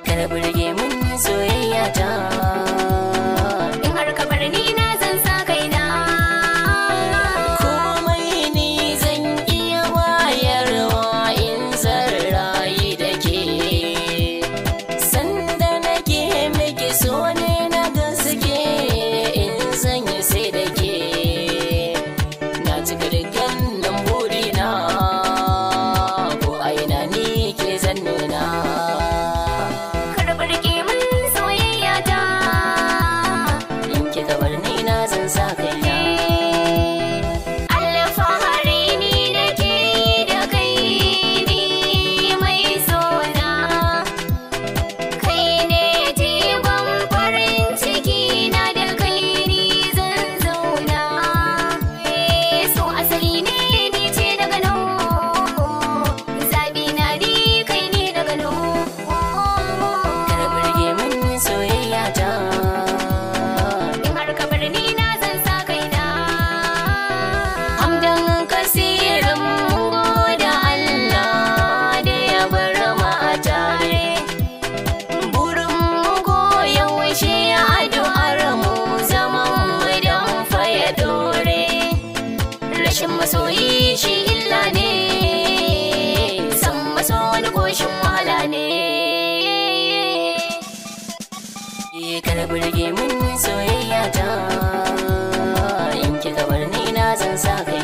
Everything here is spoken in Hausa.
kar burge mun soyayya ta. In har ka bar ni na zan sa kaina. Komai ni zan iya bayarwa in zan rayu da ke. Sanda nake miki so ne na gaske in zan yi sai da ke. Na cika dukkanin burina ko aina ni ke zan nuna. Kar burge mun soyayya ta. In kika bar ni na zan sa kaina. Alfahari ni nake da kai ni mai sona. Kai ne jigon farin ciki na da kai ni zan zauna. So asali ne ni ce na gano. Zaɓi na ni kai ne na gano. Kar burge mun soyayya ta. In har ka bar ni na zan sa kaina. Hamdan kasirin mun goda Allah da ya bar mu a tare. Burin mu koyaushe addu'ar mu zaman mu dan fa ya dore. Rashin masoyi shi illa ne, san maso wani koshin wahala ne. Kar burge mun soyayya ta. In kika bar ni na zan sa kai